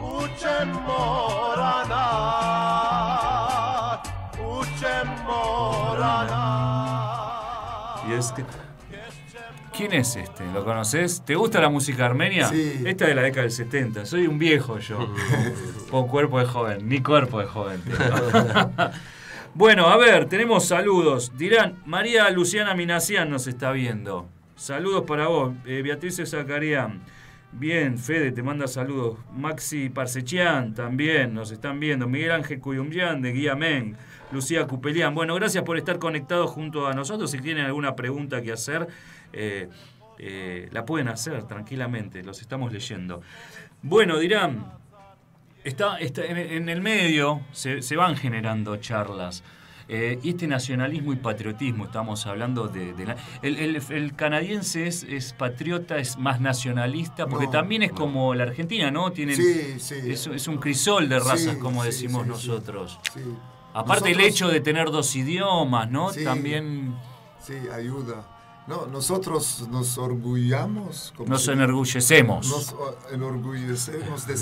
U qem moranar U qem moranar. Y es que... ¿Quién es este? ¿Lo conoces? ¿Te gusta la música armenia? Sí. Esta es de la década del 70. Soy un viejo yo. Con cuerpo de joven. Ni cuerpo de joven tengo. Bueno, a ver, tenemos saludos. Dirán, María Luciana Minacián nos está viendo. Saludos para vos. Beatriz Zacarián. Bien, Fede te manda saludos. Maxi Parsechian también nos están viendo. Miguel Ángel Cuyumbián de Guiamén. Lucía Cupelián. Bueno, gracias por estar conectados junto a nosotros. Si tienen alguna pregunta que hacer, la pueden hacer tranquilamente. Los estamos leyendo. Bueno, dirán... Está en el medio se van generando charlas. Y este nacionalismo y patriotismo, estamos hablando el canadiense es patriota, es más nacionalista, porque también es como la Argentina, ¿no? Tienen, es un crisol de razas, como decimos nosotros. Sí. Aparte nosotros, el hecho de tener dos idiomas, ¿no? También... Sí, ayuda. No, nosotros nos orgullamos. Nos enorgullecemos. Nos enorgullecemos de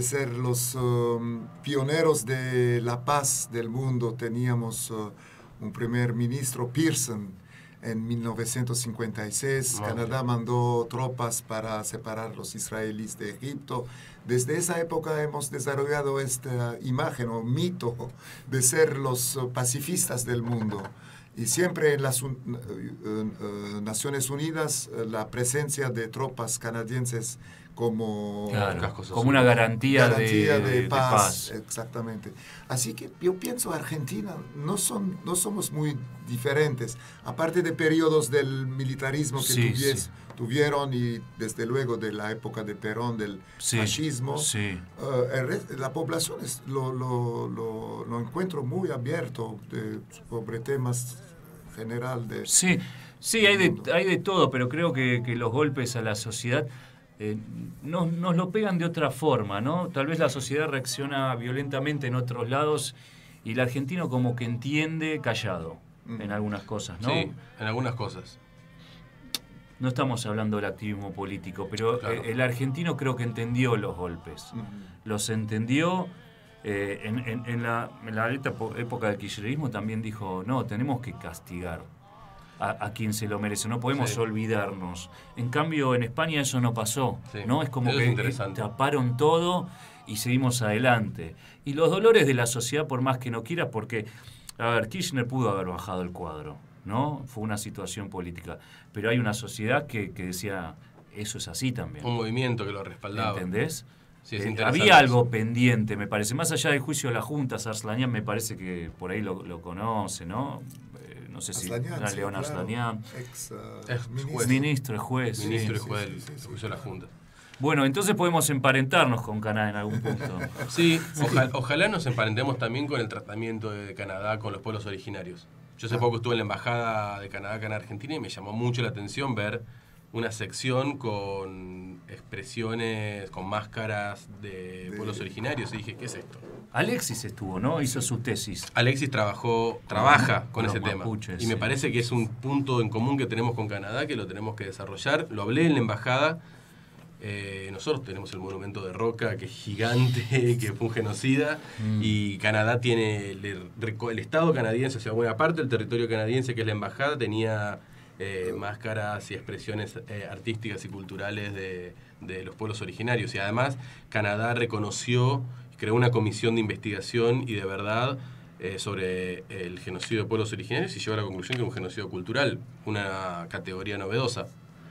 ser los pioneros de la paz del mundo. Teníamos un primer ministro, Pearson, en 1956. Canadá mandó tropas para separar los israelíes de Egipto. Desde esa época hemos desarrollado esta imagen o mito de ser los pacifistas del mundo. Y siempre en las Naciones Unidas la presencia de tropas canadienses como, claro, como una garantía de paz. Exactamente. Así que yo pienso Argentina no somos muy diferentes, aparte de periodos del militarismo que tuvieron y desde luego de la época de Perón, del fascismo. La población lo encuentro muy abierto sobre temas general de... Sí, hay de todo, pero creo que los golpes a la sociedad nos lo pegan de otra forma, ¿no? Tal vez la sociedad reacciona violentamente en otros lados y el argentino como que entiende callado en algunas cosas, ¿no? Sí, en algunas cosas. No estamos hablando del activismo político, pero claro, el argentino creo que entendió los golpes. Los entendió. En la época del kirchnerismo también dijo, no, tenemos que castigar a quien se lo merece, no podemos olvidarnos. En cambio, en España eso no pasó, ¿no? Es como que taparon todo y seguimos adelante. Y los dolores de la sociedad, por más que no quiera, porque, a ver, Kirchner pudo haber bajado el cuadro, ¿no? Fue una situación política. Pero hay una sociedad que decía, eso es así también. Un movimiento que lo respaldaba. ¿Entendés? Sí, había algo pendiente, me parece. Más allá del juicio de la Junta, Arslanyan me parece que por ahí lo conoce, ¿no? No sé si era León Arslanyan. Ministro y juez. Ministro y juez del juicio de la Junta. Bueno, entonces podemos emparentarnos con Canadá en algún punto. Sí, ojalá nos emparentemos también con el tratamiento de Canadá con los pueblos originarios. Yo hace poco estuve en la Embajada de Canadá acá en Argentina y me llamó mucho la atención ver una sección con expresiones, con máscaras de pueblos originarios. Y dije, ¿qué es esto? Alexis estuvo, ¿no? Hizo su tesis. Alexis trabaja con ese tema. Y me parece que es un punto en común que tenemos con Canadá, que lo tenemos que desarrollar. Lo hablé en la embajada. Nosotros tenemos el monumento de Roca, que es gigante, que fue un genocida. Y Canadá tiene el Estado canadiense, o sea, buena parte del territorio canadiense, que es la embajada, tenía máscaras y expresiones artísticas y culturales de los pueblos originarios. Y además, Canadá reconoció, creó una comisión de investigación y de verdad sobre el genocidio de pueblos originarios y llegó a la conclusión que es un genocidio cultural, una categoría novedosa.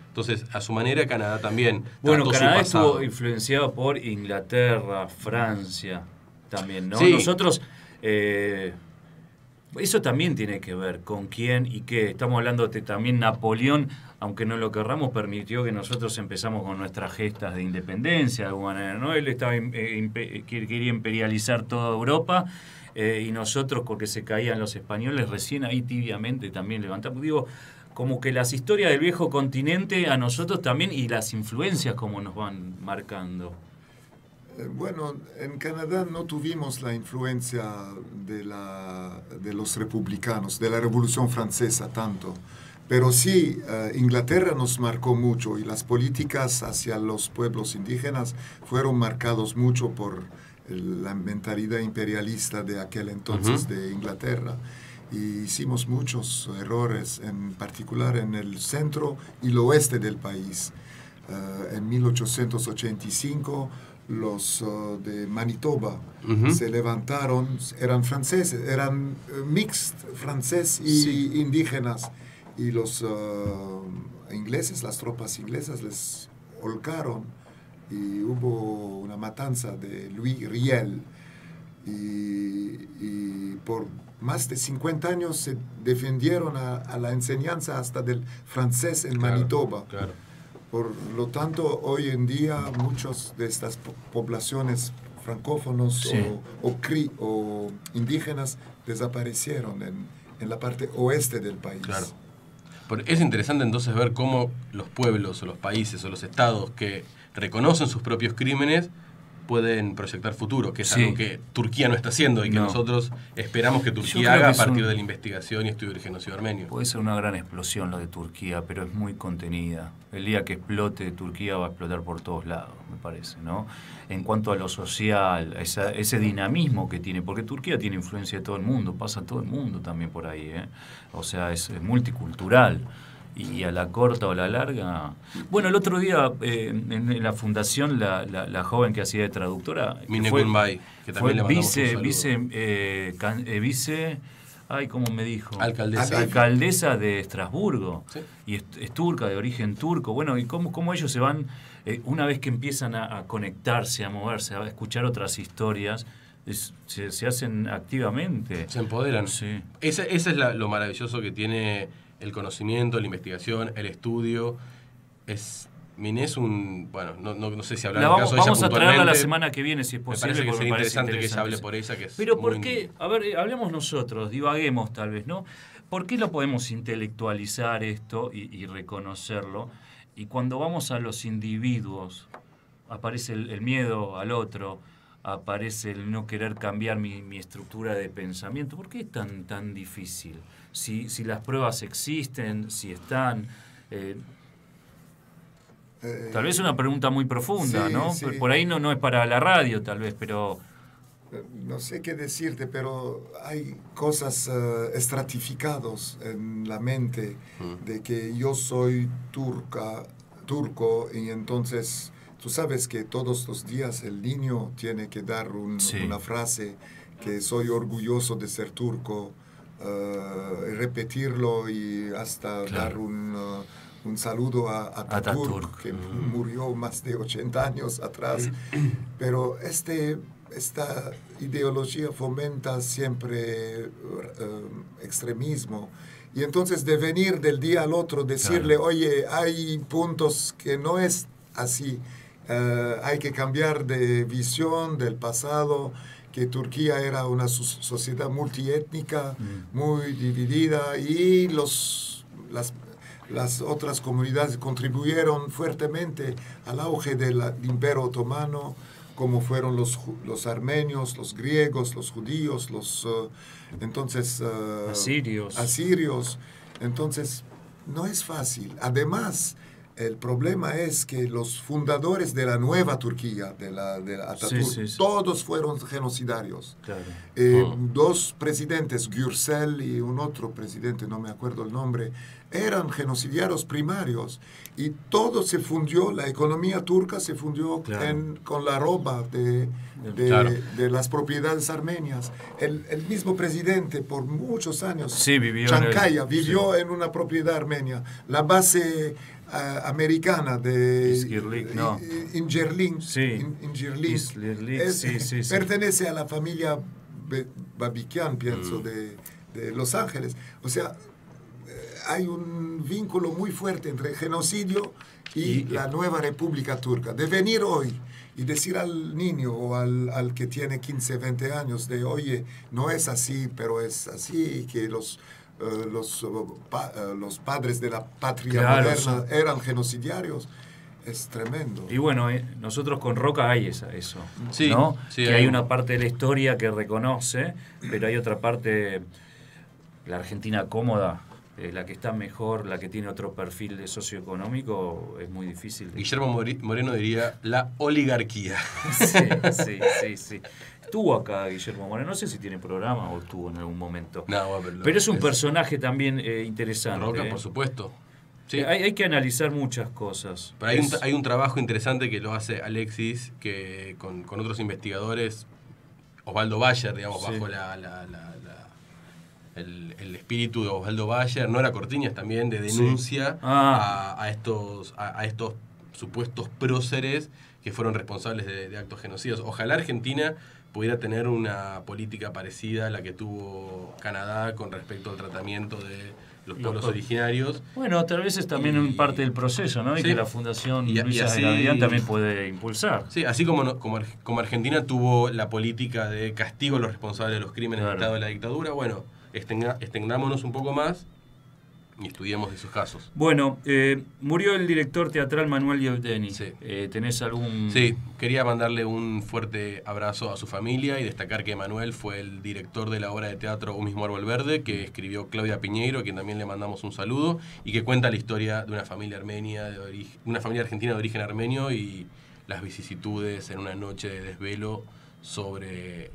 Entonces, a su manera, Canadá también. Bueno, Canadá estuvo influenciado por Inglaterra, Francia también, ¿no? Sí. Nosotros, eso también tiene que ver con quién y qué. Estamos hablando de también Napoleón, aunque no lo querramos, permitió que nosotros empezamos con nuestras gestas de independencia de alguna manera, ¿no? Él estaba quería imperializar toda Europa y nosotros, porque se caían los españoles, recién ahí tibiamente también levantamos. Digo, como que las historias del viejo continente a nosotros también y las influencias como nos van marcando. Bueno, en Canadá no tuvimos la influencia de los republicanos, de la Revolución Francesa tanto, pero sí, Inglaterra nos marcó mucho y las políticas hacia los pueblos indígenas fueron marcados mucho por la mentalidad imperialista de aquel entonces de Inglaterra. Y hicimos muchos errores, en particular en el centro y el oeste del país. En 1885, los de Manitoba se levantaron, eran franceses, eran mixed francés y indígenas. Y los ingleses, las tropas inglesas, les holcaron y hubo una matanza de Louis Riel. Y por más de 50 años se defendieron a la enseñanza hasta del francés en Manitoba. Claro. Por lo tanto, hoy en día muchas de estas poblaciones francófonos o indígenas desaparecieron en la parte oeste del país. Claro. Es interesante entonces ver cómo los pueblos o los países o los estados que reconocen sus propios crímenes pueden proyectar futuro, que es algo que Turquía no está haciendo y que nosotros esperamos que Turquía haga a partir de la investigación y estudio del genocidio armenio. Puede ser una gran explosión lo de Turquía, pero es muy contenida. El día que explote Turquía va a explotar por todos lados, me parece, ¿no? En cuanto a lo social, ese dinamismo que tiene, porque Turquía tiene influencia de todo el mundo, pasa todo el mundo también por ahí, ¿eh? O sea, es multicultural. Y a la corta o la larga... Bueno, el otro día en la fundación, la joven que hacía de traductora... Mine Gunbay, que también le mandamos un saludo. vice Ay, como me dijo. Alcaldesa de Estrasburgo. Sí. Y es turca, de origen turco. Bueno, y cómo ellos se van, una vez que empiezan a conectarse, a moverse, a escuchar otras historias, se hacen activamente. Se empoderan. Sí. Ese es lo maravilloso que tiene el conocimiento, la investigación, el estudio. Minés bueno, no sé si hablar del caso de ella vamos a traerla la puntualmente. semana que viene, si es posible. Me parece que sería parece interesante que ella hable por ella, que es Pero muy... ¿por qué? A ver, hablemos nosotros, divaguemos tal vez, ¿no? ¿Por qué lo podemos intelectualizar esto y reconocerlo? Y cuando vamos a los individuos, aparece el miedo al otro, aparece el no querer cambiar mi estructura de pensamiento. ¿Por qué es tan difícil? Si las pruebas existen, si están... tal vez una pregunta muy profunda, sí, ¿no? Sí. Por ahí no es para la radio, tal vez, pero... No sé qué decirte, pero hay cosas estratificadas en la mente de que yo soy turco, y entonces tú sabes que todos los días el niño tiene que dar una frase que soy orgulloso de ser turco, repetirlo y hasta dar un saludo a Ataturk, que murió más de 80 años atrás. Pero esta ideología fomenta siempre extremismo. Y entonces de venir del día al otro, decirle, oye, hay puntos que no es así. Hay que cambiar de visión del pasado, que Turquía era una sociedad multiétnica, muy dividida, y las otras comunidades contribuyeron fuertemente al auge del Imperio Otomano, como fueron los armenios, los griegos, los judíos, entonces asirios. Entonces, no es fácil. Además, el problema es que los fundadores de la nueva Turquía, de la Atatürk, todos fueron genocidarios. Claro. Dos presidentes, Gürsel y un otro presidente, no me acuerdo el nombre, eran genocidiarios primarios, y todo se fundió, la economía turca se fundió con la roba de las propiedades armenias. El mismo presidente por muchos años, Chankaya, vivió en una propiedad armenia. La base americana de Incirlik pertenece a la familia Babikian, pienso, de Los Ángeles. O sea, hay un vínculo muy fuerte entre el genocidio y la nueva República Turca. De venir hoy y decir al niño o al que tiene 15, 20 años de, oye, no es así, pero es así, que los padres de la patria moderna eran genocidiarios, es tremendo. Y bueno, nosotros con Roca hay eso, ¿no? Sí, que hay una parte de la historia que reconoce, pero hay otra parte, la Argentina cómoda, la que está mejor, la que tiene otro perfil de socioeconómico, es muy difícil. Guillermo Moreno diría la oligarquía. Sí. Estuvo acá Guillermo Moreno, no sé si tiene programa o estuvo en algún momento. No, pero es un personaje también interesante. Roca, por supuesto. Sí. Hay que analizar muchas cosas. Pero hay un trabajo interesante que lo hace Alexis, que con otros investigadores, Osvaldo Bayer, digamos, bajo el espíritu de Osvaldo Bayer, Nora Cortiñas también, de denuncia a estos supuestos próceres que fueron responsables de actos genocidas. Ojalá Argentina pudiera tener una política parecida a la que tuvo Canadá con respecto al tratamiento de los pueblos originarios. Bueno, tal vez es también parte del proceso, ¿no? Y que la Fundación Luisa de Gavilán también puede impulsar. Sí, así como Argentina tuvo la política de castigo a los responsables de los crímenes de Estado de la dictadura, bueno, extendámonos un poco más y estudiemos esos casos. Bueno, murió el director teatral Manuel Yevdeni. ¿Tenés algún...? Sí, quería mandarle un fuerte abrazo a su familia y destacar que Manuel fue el director de la obra de teatro Un mismo árbol verde, que escribió Claudia Piñeiro, a quien también le mandamos un saludo, y que cuenta la historia de una familia argentina de origen armenio y las vicisitudes en una noche de desvelo sobre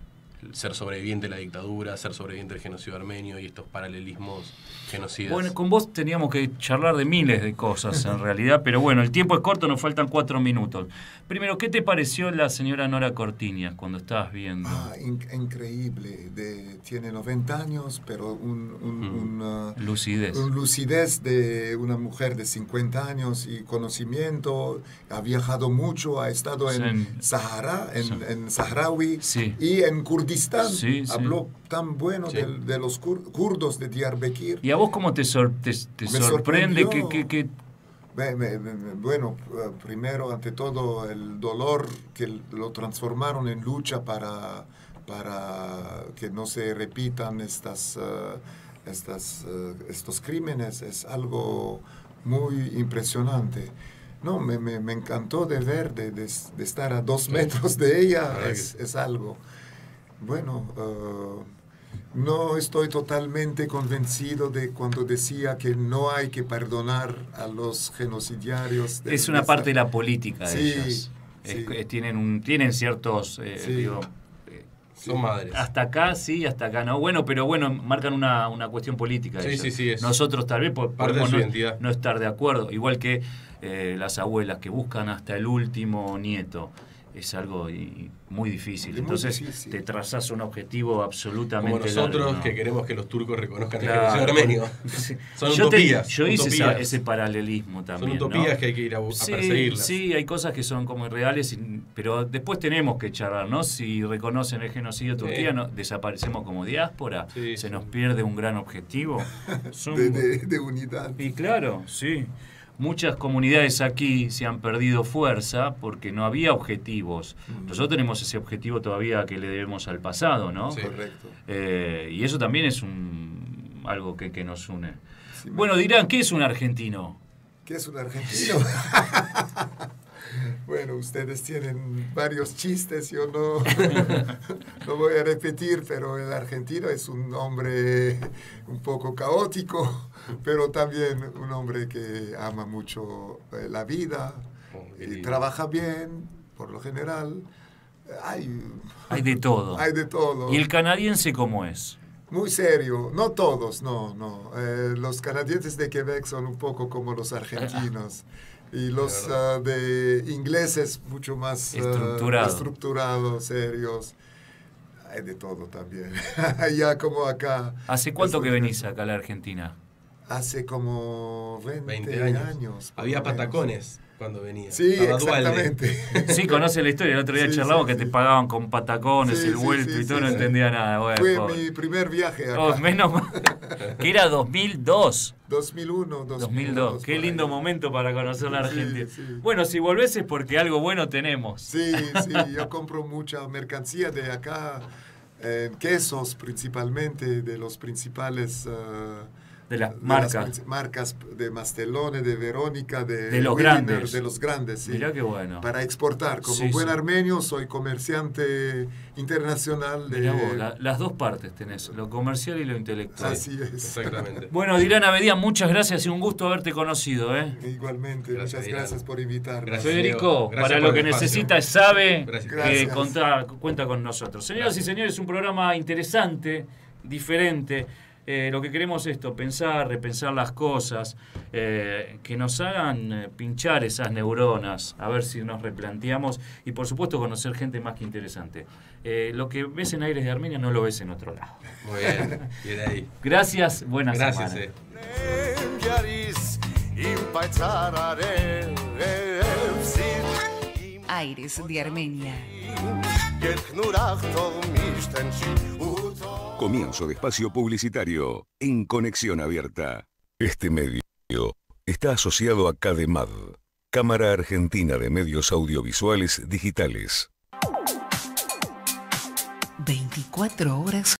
ser sobreviviente de la dictadura, ser sobreviviente del genocidio armenio y estos paralelismos genocidas. Bueno, con vos teníamos que charlar de miles de cosas en realidad, pero bueno, el tiempo es corto, nos faltan 4 minutos. Primero, ¿qué te pareció la señora Nora Cortiñas cuando estabas viendo? Increíble, tiene 90 años, pero lucidez. Un lucidez de una mujer de 50 años y conocimiento, ha viajado mucho, ha estado en Sahara, en Sahrawi y en Kurdistán, habló tan bueno de los kurdos de Diyarbakir. ¿Y a vos cómo te sorprende que Bueno, primero, ante todo, el dolor que lo transformaron en lucha para que no se repitan estos crímenes, es algo muy impresionante. No, me encantó de ver, de estar a 2 metros de ella, es algo. Bueno, no estoy totalmente convencido de cuando decía que no hay que perdonar a los genocidiarios. Es una parte de la política de ellas. Sí. Tienen ciertos... son madres. Hasta acá sí, hasta acá no. Bueno, pero marcan una cuestión política. Sí. Nosotros tal vez podemos identidad. No estar de acuerdo. Igual que las abuelas que buscan hasta el último nieto. Es algo muy difícil. Entonces te trazas un objetivo absolutamente como nosotros largo, ¿no? Que queremos que los turcos reconozcan el genocidio armenio. Son utopías. Yo utopías. hice ese paralelismo también. Son utopías, ¿no? que hay que ir a perseguirlas. Sí, hay cosas que son como irreales, pero después tenemos que charlar, ¿no? Si reconocen el genocidio de Turquía, ¿no? Desaparecemos como diáspora, se nos pierde un gran objetivo. De unidad. Y claro, sí. Muchas comunidades aquí se han perdido fuerza porque no había objetivos. Nosotros tenemos ese objetivo todavía que le debemos al pasado, ¿no? Sí. Correcto. Y eso también es algo que nos une. Sí, bueno, dirán, ¿qué es un argentino? ¿Qué es un argentino? Bueno, ustedes tienen varios chistes, yo no voy a repetir, pero el argentino es un hombre un poco caótico, pero también un hombre que ama mucho la vida y trabaja bien, por lo general. Hay de todo. Hay de todo. ¿Y el canadiense cómo es? Muy serio, no todos, no. Los canadienses de Quebec son un poco como los argentinos. Y los de ingleses mucho más estructurados, serios. Hay de todo también. Ya como acá. ¿Hace cuánto que venís acá a la Argentina? Hace como 20 años. Había patacones cuando venía. Sí, exactamente. Sí, conoce la historia. El otro día charlamos que te pagaban con patacones, el vuelto y todo, no entendía nada. Bueno, fue mi primer viaje acá. Menos mal. Que era 2002. 2002. Qué lindo momento para conocer la Argentina. Sí. Bueno, si volvés es porque algo bueno tenemos. Sí, yo compro mucha mercancía de acá, quesos principalmente, de los principales... de las marcas. Marcas de Mastelone, de Verónica, de los grandes. De los grandes, sí. Mirá qué bueno. Para exportar. Como buen armenio, soy comerciante internacional. Mirá vos, las dos partes tenés, lo comercial y lo intelectual. Así es. Exactamente. Bueno, Dirán Abedian, muchas gracias y un gusto haberte conocido. Igualmente, muchas gracias por invitarme. Gracias, Federico, gracias para lo que necesita, sabe que cuenta con nosotros. Señoras y señores, un programa interesante, diferente. Lo que queremos es esto, pensar, repensar las cosas, que nos hagan pinchar esas neuronas, a ver si nos replanteamos y por supuesto conocer gente más que interesante. Lo que ves en Aires de Armenia no lo ves en otro lado. Muy bien, bien ahí. Gracias, buenas semana. Aires de Armenia. Comienzo de espacio publicitario en Conexión Abierta. Este medio está asociado a CADEMAD, Cámara Argentina de Medios Audiovisuales Digitales. 24 horas